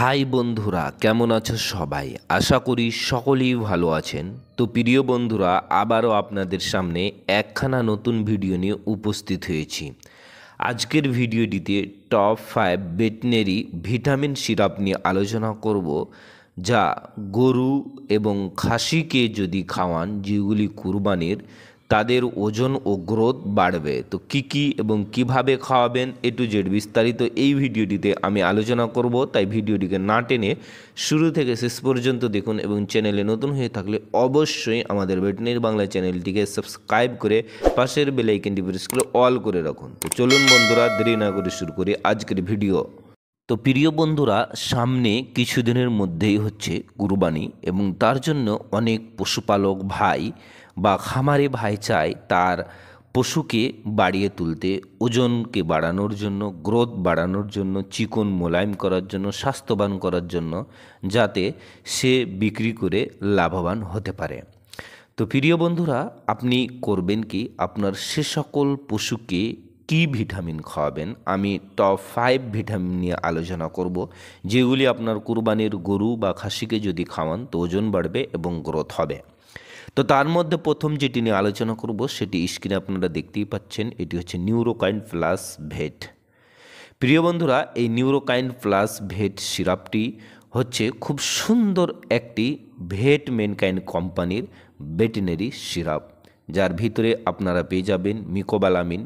High বন্ধুরা, কেমন আছো সবাই? আশা করি সকলেই ভালো আছেন। তো প্রিয় বন্ধুরা, আবারও আপনাদের সামনে একখানা নতুন ভিডিও নিয়ে উপস্থিত হয়েছি। আজকের ভিডিওটিতে টপ 5 ভেটেরিনারি ভিটামিন সিরাপ নিয়ে আলোচনা করব, যা গরু এবং খাসিকে যদি খাওয়ান, যেগুলি কুরবানির, তাদের ওজন ও গ্রোথ বাড়বে। তো কী কী এবং কিভাবে খাওয়াবেন এ টু জেড বিস্তারিত এই ভিডিওটিতে আমি আলোচনা করব। তাই ভিডিওটিকে না টেনে শুরু থেকে শেষ পর্যন্ত দেখুন এবং চ্যানেলে নতুন হয়ে থাকলে অবশ্যই আমাদের ভেটেরিনারি বাংলা চ্যানেলটিকে সাবস্ক্রাইব করে পাশের বেল আইকনটি প্রেস করে অল করে রাখুন। তো চলুন বন্ধুরা, দেরি না করে শুরু করি আজকের ভিডিও। তো প্রিয় বন্ধুরা, সামনে কিছুদিনের মধ্যেই হচ্ছে কুরবানি এবং তার জন্য অনেক পশুপালক ভাই বা খামারে ভাই চায় তার পশুকে বাড়িয়ে তুলতে, ওজনকে বাড়ানোর জন্য, গ্রোথ বাড়ানোর জন্য, চিকন মোলায়েম করার জন্য, স্বাস্থ্যবান করার জন্য, যাতে সে বিক্রি করে লাভবান হতে পারে। তো প্রিয় বন্ধুরা, আপনি করবেন কি, আপনার সে সকল পশুকে কী ভিটামিন খাওয়াবেন। আমি টপ 5 ভিটামিন নিয়ে আলোচনা করব, যেগুলি আপনার কুরবানির গরু বা খাসিকে যদি খাওয়ান তো ওজন বাড়বে এবং গ্রোথ হবে। তো তার মধ্যে প্রথম যেটি নিয়ে আলোচনা করব সেটি স্ক্রিনে আপনারা দেখতেই পাচ্ছেন। এটি হচ্ছে নিউরোকাইন প্লাস ভেট। প্রিয় বন্ধুরা, এই নিউরোকাইন প্লাস ভেট সিরাপটি হচ্ছে খুব সুন্দর একটি ভেট মেনকাইন কোম্পানির ভেটেরিনারি সিরাপ, যার ভিতরে আপনারা পেয়ে যাবেন mecobalamin,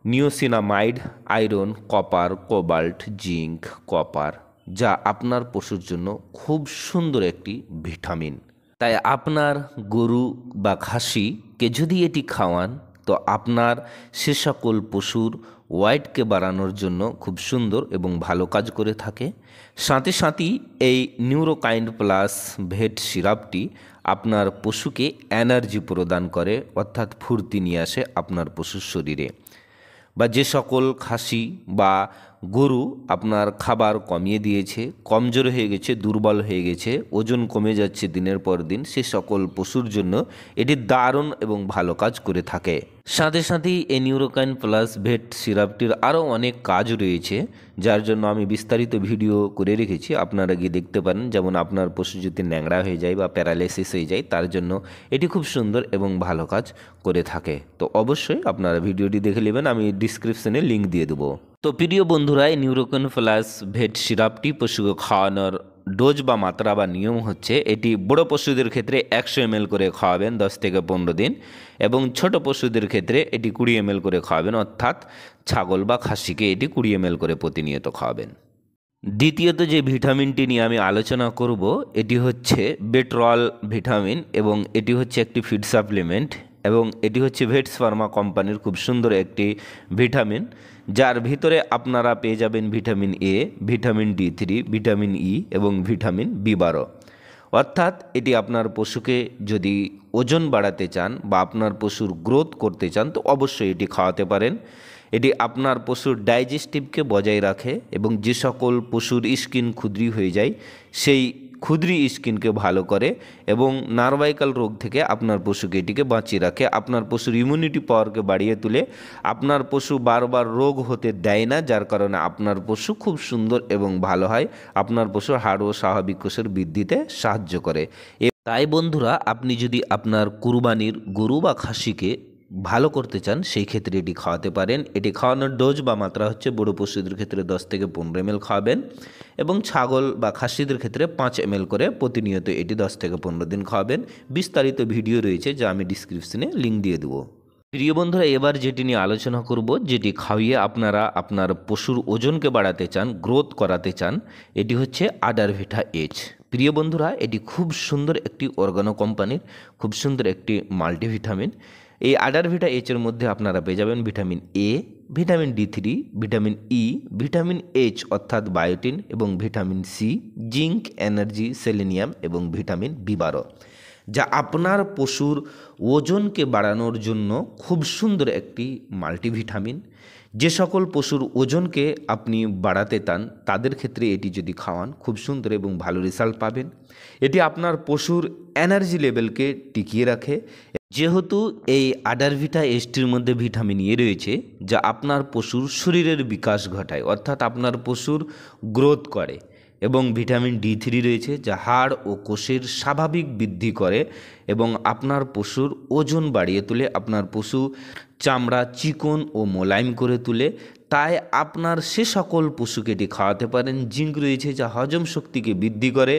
niacinamide, iron, copper, cobalt, zinc, copper, যা আপনার পশুর জন্য খুব সুন্দর একটি ভিটামিন। তাই আপনার গরু বা খাসিকে যদি এটি খাওয়ান তো আপনার সে সকল পশুর ওয়েটকে বাড়ানোর জন্য খুব সুন্দর এবং ভালো কাজ করে থাকে। সাথে সাথেই এই নিউরোকাইন প্লাস ভেট সিরাপটি আপনার পশুকে এনার্জি প্রদান করে, অর্থাৎ ফুর্তি নিয়ে আসে আপনার পশুর শরীরে। বা যে সকল খাসি বা গরু আপনার খাবার কমিয়ে দিয়েছে, কমজোর হয়ে গেছে, দুর্বল হয়ে গেছে, ওজন কমে যাচ্ছে দিনের পর দিন, সে সকল পশুর জন্য এটি দারুণ এবং ভালো কাজ করে থাকে। সাথে সাথেই এই নিউরোকাইন প্লাস ভেট সিরাপটির আরও অনেক কাজ রয়েছে, যার জন্য আমি বিস্তারিত ভিডিও করে রেখেছি, আপনারা গিয়ে দেখতে পারেন। যেমন আপনার পশু যদি ন্যাংরা হয়ে যায় বা প্যারালাইসিস হয়ে যায়, তার জন্য এটি খুব সুন্দর এবং ভালো কাজ করে থাকে। তো অবশ্যই আপনারা ভিডিওটি দেখে নেবেন, আমি ডিসক্রিপশনে লিঙ্ক দিয়ে দেবো। তো প্রিয় বন্ধুরা, এই নিউরোকাইন প্লাস ভেট সিরাপটি পশুকে খাওয়ানোর ডোজ বা মাত্রা বা নিয়ম হচ্ছে, এটি বড় পশুদের ক্ষেত্রে 100 ml করে খাওয়াবেন 10 থেকে 15 দিন, এবং ছোট পশুদের ক্ষেত্রে এটি 20 ml করে খাওয়াবেন, অর্থাৎ ছাগল বা খাসিকে এটি 20 ml করে প্রতিনিয়ত খাওয়াবেন। দ্বিতীয়ত যে ভিটামিনটি নিয়ে আমি আলোচনা করব, এটি হচ্ছে বেটরল ভিটামিন, এবং এটি হচ্ছে একটি ফিড সাপ্লিমেন্ট, এবং এটি হচ্ছে ভেটস ফার্মা কোম্পানির খুব সুন্দর একটি ভিটামিন, যার ভিতরে আপনারা পেয়ে যাবেন vitamin A, vitamin D3, vitamin ই এবং ভিটামিন B12। অর্থাৎ এটি আপনার পশুকে যদি ওজন বাড়াতে চান বা আপনার পশুর গ্রোথ করতে চান তো অবশ্যই এটি খাওয়াতে পারেন। এটি আপনার পশুর ডাইজেস্টিভকে বজায় রাখে, এবং যে সকল পশুর স্কিন ক্ষুদ্রি হয়ে যায় সেই ক্ষুদ্রি স্কিনকে ভালো করে, এবং নার্ভাইকাল রোগ থেকে আপনার পশুকে এটিকে বাঁচিয়ে রাখে, আপনার পশুর ইমিউনিটি পাওয়ারকে বাড়িয়ে তুলে, আপনার পশু বারবার রোগ হতে দেয় না, যার কারণে আপনার পশু খুব সুন্দর এবং ভালো হয়, আপনার পশুর হাড় ও স্বাভাবিক কোষের বৃদ্ধিতে সাহায্য করে। তাই বন্ধুরা, আপনি যদি আপনার কুরবানির গরু বা খাসিকে ভালো করতে চান সেই ক্ষেত্রে এটি খাওয়াতে পারেন। এটি খাওয়ানোর ডোজ বা মাত্রা হচ্ছে, বড় পশুদের ক্ষেত্রে 10 থেকে 15 ml খাওয়াবেন, এবং ছাগল বা খাসিদের ক্ষেত্রে 5 ml করে প্রতিনিয়ত এটি 10 থেকে 15 দিন খাওয়াবেন। বিস্তারিত ভিডিও রয়েছে, যা আমি ডিসক্রিপশনে লিঙ্ক দিয়ে দেবো। প্রিয় বন্ধুরা, এবার যেটি নিয়ে আলোচনা করব, যেটি খাওয়িয়ে আপনারা আপনার পশুর ওজনকে বাড়াতে চান, গ্রোথ করাতে চান, এটি হচ্ছে আডারভিটা এইচ। প্রিয় বন্ধুরা, এটি খুব সুন্দর একটি অর্গানো কোম্পানির খুব সুন্দর একটি মাল্টিভিটামিন। এই আডারভিটা এইচের মধ্যে আপনারা পেয়ে যাবেন vitamin A, vitamin D3, vitamin E, vitamin H অর্থাৎ বায়োটিন, এবং vitamin C, zinc, energy, selenium এবং ভিটামিন B12, যা আপনার পশুর ওজনকে বাড়ানোর জন্য খুব সুন্দর একটি মাল্টিভিটামিন। যে সকল পশুর ওজনকে আপনি বাড়াতে চান তাদের ক্ষেত্রে এটি যদি খাওয়ান খুব সুন্দর এবং ভালো রেজাল্ট পাবেন। এটি আপনার পশুর এনার্জি লেভেলকে টিকিয়ে রাখে, যেহেতু এই আডারভিটা এইচটির মধ্যে ভিটামিন এ রয়েছে, যা আপনার পশুর শরীরের বিকাশ ঘটায়, অর্থাৎ আপনার পশুর গ্রোথ করে, এবং ভিটামিন D3 রয়েছে, যা হাড় ও কোষের স্বাভাবিক বৃদ্ধি করে এবং আপনার পশুর ওজন বাড়িয়ে তোলে, আপনার পশু চামড়া চিকন ও মোলায়েম করে তোলে। তাই আপনার সে সকল পশুকে এটি খাওয়াতে পারেন। জিঙ্ক রয়েছে, যা হজম শক্তিকে বৃদ্ধি করে,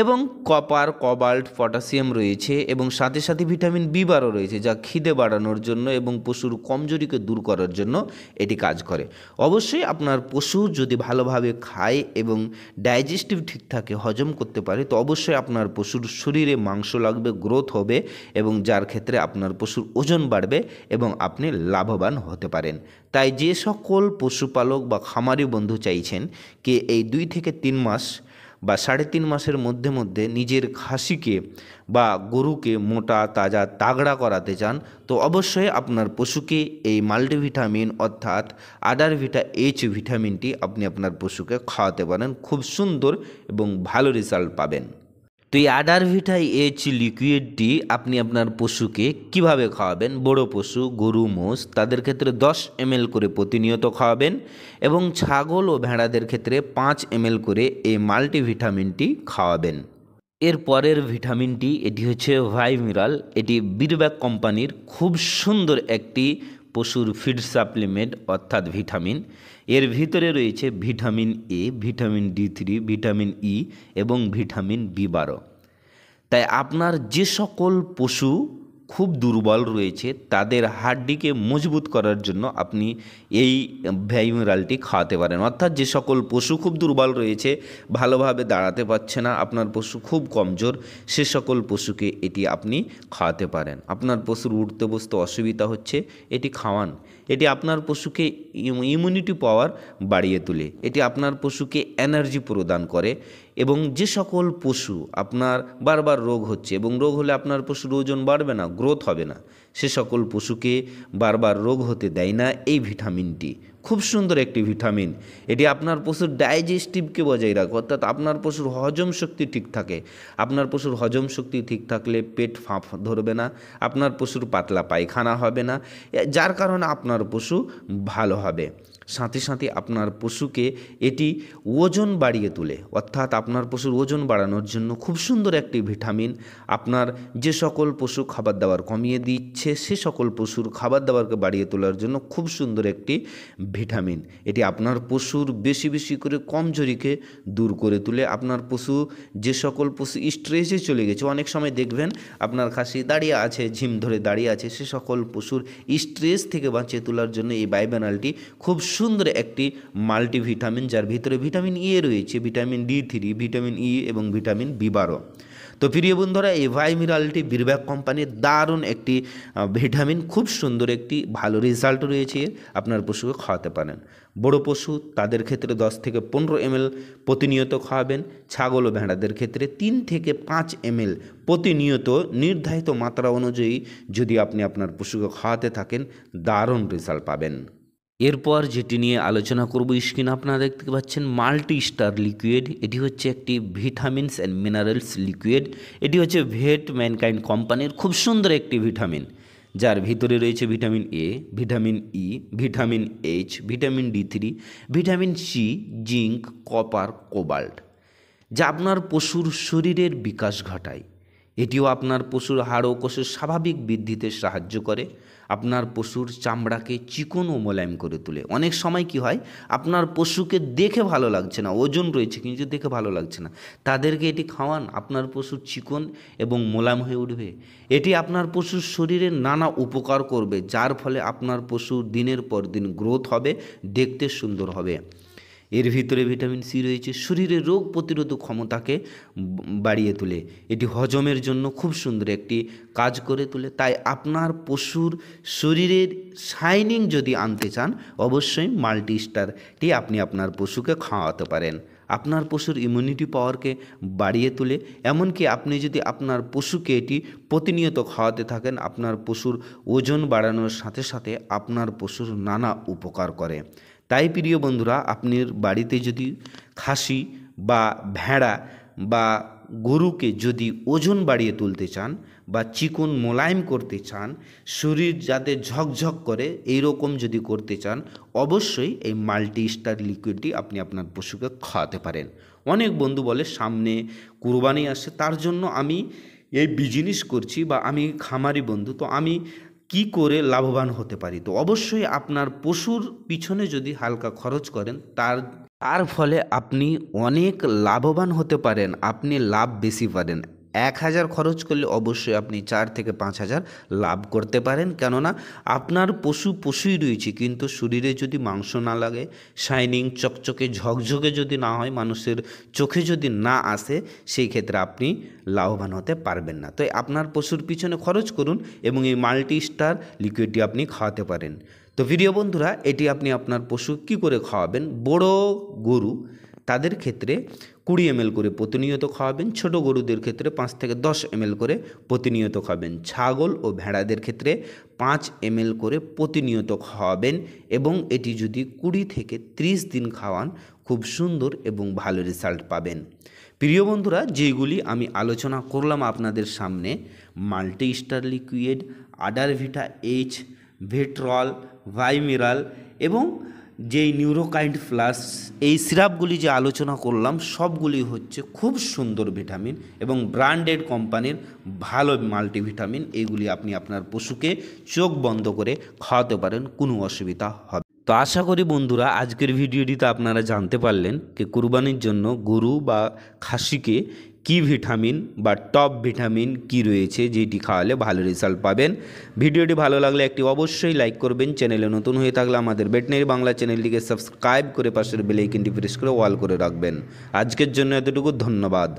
এবং কপার, কোবাল্ট, পটাশিয়াম রয়েছে, এবং সাথে সাথে ভিটামিন B12 রয়েছে, যা খিদে বাড়ানোর জন্য এবং পশুর কমজোরিকে দূর করার জন্য এটি কাজ করে। অবশ্যই আপনার পশু যদি ভালোভাবে খায় এবং ডাইজেস্টিভ ঠিক থাকে, হজম করতে পারে, তো অবশ্যই আপনার পশুর শরীরে মাংস লাগবে, গ্রোথ হবে, এবং যার ক্ষেত্রে আপনার পশুর ওজন বাড়বে এবং আপনি লাভবান হতে পারেন। তাই যে সকল পশুপালক বা খামারি বন্ধু চাইছেন কি এই 2 থেকে 3 মাস বা 3.5 মাসের মধ্যে মধ্যে নিজের খাসিকে বা গরুকে মোটা তাজা তাগড়া করাতে চান, তো অবশ্যই আপনার পশুকে এই মাল্টিভিটামিন অর্থাৎ আডারভিটা H ভিটামিনটি আপনি আপনার পশুকে খাওয়াতে পারেন। খুব সুন্দর এবং ভালো রেজাল্ট পাবেন। তো এই আডারভিটা H লিকুইডটি আপনি আপনার পশুকে কিভাবে খাওয়াবেন? বড় পশু, গরু, মোষ, তাদের ক্ষেত্রে 10 ml করে প্রতিনিয়ত খাওয়াবেন, এবং ছাগল ও ভেড়াদের ক্ষেত্রে 5 ml করে এই মাল্টিভিটামিনটি খাওয়াবেন। এর পরের ভিটামিনটি, এটি হচ্ছে ভাইমিরাল। এটি বীরব্যাক কোম্পানির খুব সুন্দর একটি পশুর ফিড সাপ্লিমেন্ট অর্থাৎ ভিটামিন। এর ভিতরে রয়েছে vitamin A, vitamin D3, vitamin E এবং ভিটামিন B12। তাই আপনার যে সকল পশু খুব দুর্বল রয়েছে তাদের হাড্ডিকে মজবুত করার জন্য আপনি এই ভাইমিরালটি খাওয়াতে পারেন। অর্থাৎ যে সকল পশু খুব দুর্বল রয়েছে, ভালোভাবে দাঁড়াতে পারছে না, আপনার পশু খুব কমজোর, সে সকল পশুকে এটি আপনি খাওয়াতে পারেন। আপনার পশুর উঠতে বসতে অসুবিধা হচ্ছে, এটি খাওয়ান। এটি আপনার পশুকে ইমিউনিটি পাওয়ার বাড়িয়ে তোলে, এটি আপনার পশুকে এনার্জি প্রদান করে। এবং যে সকল পশু আপনার বারবার রোগ হচ্ছে এবং রোগ হলে আপনার পশুর ওজন বাড়বে না, গ্রোথ হবে না, সে সকল পশুকে বারবার রোগ হতে দেয় না এই ভিটামিনটি। খুব সুন্দর একটি ভিটামিন। এটি আপনার পশুর ডাইজেস্টিভকে বজায় রাখে, অর্থাৎ আপনার পশুর হজম শক্তি ঠিক থাকে। আপনার পশুর হজম শক্তি ঠিক থাকলে পেট ফাঁপ ধরবে না, আপনার পশুর পাতলা পায়খানা হবে না, যার কারণে আপনার পশু ভালো হবে। সাথে সাথে আপনার পশুকে এটি ওজন বাড়িয়ে তোলে, অর্থাৎ আপনার পশুর ওজন বাড়ানোর জন্য খুব সুন্দর একটি ভিটামিন। আপনার যে সকল পশু খাবার দাবার কমিয়ে দিচ্ছে, সে সকল পশুর খাবার দাবারকে বাড়িয়ে তোলার জন্য খুব সুন্দর একটি ভিটামিন। এটি আপনার পশুর বেশি বেশি করে কমজোরিকে দূর করে তোলে। আপনার পশু, যে সকল পশু স্ট্রেসে চলে গেছে, অনেক সময় দেখবেন আপনার খাসি দাঁড়িয়ে আছে, ঝিম ধরে দাঁড়িয়ে আছে, সে সকল পশুর স্ট্রেস থেকে বাঁচিয়ে তোলার জন্য এই ভাইমিরালটি খুব সুন্দর একটি মাল্টিভিটামিন, যার ভিতরে ভিটামিন E রয়েছে, ভিটামিন D3, ভিটামিন E এবং ভিটামিন B12। তো প্রিয় বন্ধুরা, এই ভাইমিরালটি বীরব্যাক কোম্পানির দারুণ একটি ভিটামিন, খুব সুন্দর একটি ভালো রেজাল্ট রয়েছে। আপনার পশুকে খাওয়াতে পারেন। বড় পশু তাদের ক্ষেত্রে 10 থেকে 15 ml প্রতিনিয়ত খাওয়াবেন। ছাগল ও ভেড়াদের ক্ষেত্রে 3 থেকে 5 ml প্রতিনিয়ত নির্ধারিত মাত্রা অনুযায়ী যদি আপনি আপনার পশুকে খাওয়াতে থাকেন, দারুণ রেজাল্ট পাবেন। এরপর যেটি নিয়ে আলোচনা করব, স্ক্রিনে আপনারা দেখতে পাচ্ছেন মাল্টি স্টার লিকুইড। এটি হচ্ছে একটি ভিটামিনস অ্যান্ড মিনারেলস লিকুইড। এটি হচ্ছে ভেট ম্যানকাইন্ড কোম্পানির খুব সুন্দর একটি ভিটামিন, যার ভিতরে রয়েছে vitamin A, vitamin E, vitamin H, vitamin D3, vitamin C, zinc, copper, cobalt, যা আপনার পশুর শরীরের বিকাশ ঘটায়। এটিও আপনার পশুর হাড় ও কোষের স্বাভাবিক বৃদ্ধিতে সাহায্য করে, আপনার পশুর চামড়াকে চিকন ও মোলায়েম করে তোলে। অনেক সময় কি হয়, আপনার পশুকে দেখে ভালো লাগছে না, ওজন রয়েছে কিন্তু দেখে ভালো লাগছে না, তাদেরকে এটি খাওয়ান, আপনার পশু চিকন এবং মোলায়েম হয়ে উঠবে। এটি আপনার পশুর শরীরে নানা উপকার করবে, যার ফলে আপনার পশু দিনের পর দিন গ্রোথ হবে, দেখতে সুন্দর হবে। এর ভিতরে ভিটামিন C রয়েছে, শরীরের রোগ প্রতিরোধক ক্ষমতাকে বাড়িয়ে তোলে। এটি হজমের জন্য খুব সুন্দর একটি কাজ করে তোলে। তাই আপনার পশুর শরীরের শাইনিং যদি আনতে চান, অবশ্যই মাল্টি স্টারটি আপনি আপনার পশুকে খাওয়াতে পারেন। আপনার পশুর ইমিউনিটি পাওয়ারকে বাড়িয়ে তোলে। এমনকি আপনি যদি আপনার পশুকে এটি প্রতিনিয়ত খাওয়াতে থাকেন, আপনার পশুর ওজন বাড়ানোর সাথে সাথে আপনার পশুর নানা উপকার করে। তাই প্রিয় বন্ধুরা, আপনার বাড়িতে যদি খাসি বা ভেড়া বা গরুকে যদি ওজন বাড়িয়ে তুলতে চান বা চিকন মোলায়েম করতে চান, শরীর যাতে ঝকঝক করে এইরকম যদি করতে চান, অবশ্যই এই মাল্টি স্টার লিকুইডটি আপনি আপনার পশুকে খাওয়াতে পারেন। অনেক বন্ধু বলে সামনে কুরবানি আসছে, তার জন্য আমি এই বিজনেস করছি বা আমি খামারি বন্ধু, তো আমি কি করে লাভবান হতে পারি। তো অবশ্যই আপনার পশুর পিছনে যদি হালকা খরচ করেন তার ফলে আপনি অনেক লাভবান হতে পারেন, আপনি লাভ বেশি পারেন। 1,000 খরচ করলে অবশ্যই আপনি 4 থেকে 5,000 লাভ করতে পারেন, কেননা আপনার পশুই রয়েছে, কিন্তু শরীরে যদি মাংস না লাগে, শাইনিং চকচকে ঝকঝকে যদি না হয়, মানুষের চোখে যদি না আসে, সেই ক্ষেত্রে আপনি লাভবান হতে পারবেন না। তো আপনার পশুর পিছনে খরচ করুন এবং এই মাল্টি স্টার লিকুইডটি আপনি খাওয়াতে পারেন। তো প্রিয় বন্ধুরা, এটি আপনি আপনার পশু কি করে খাওয়াবেন। বড় গরু তাদের ক্ষেত্রে 20 ml করে প্রতিনিয়ত খাওয়াবেন, ছোট গরুদের ক্ষেত্রে 5 থেকে 10 ml করে প্রতিনিয়ত খাওয়াবেন, ছাগল ও ভেড়াদের ক্ষেত্রে 5 ml করে প্রতিনিয়ত খাওয়াবেন এবং এটি যদি 20 থেকে 30 দিন খাওয়ান, খুব সুন্দর এবং ভালো রেজাল্ট পাবেন। প্রিয় বন্ধুরা, যেগুলি আমি আলোচনা করলাম আপনাদের সামনে, মাল্টি স্টার লিকুইড, আডারভিটা এইচ, ভেট্রল, ভাইমিরাল এবং যেই নিউরোকাইন্ড প্লাস, এই সিরাপগুলি যে আলোচনা করলাম সবগুলি হচ্ছে খুব সুন্দর ভিটামিন এবং ব্র্যান্ডেড কোম্পানির ভালো মাল্টিভিটামিন। এইগুলি আপনি আপনার পশুকে চোখ বন্ধ করে খাওয়াতে পারেন, কোনো অসুবিধা হবে। তো আশা করি বন্ধুরা, আজকের ভিডিওটিতে আপনারা জানতে পারলেন যে কুরবানির জন্য গরু বা খাসিকে কি ভিটামিন বা টপ ভিটামিন কি রয়েছে, যেটি খাওয়ালে ভালো রেজাল্ট পাবেন। ভিডিওটি ভালো লাগলে একটি অবশ্যই লাইক করবেন। চ্যানেলে নতুন হয়ে থাকলে আমাদের ভেটেরিনারি বাংলা চ্যানেলটিকে সাবস্ক্রাইব করে পাশের বেল আইকনটি প্রেস করে অল করে রাখবেন। আজকের জন্য এতটুকু, ধন্যবাদ।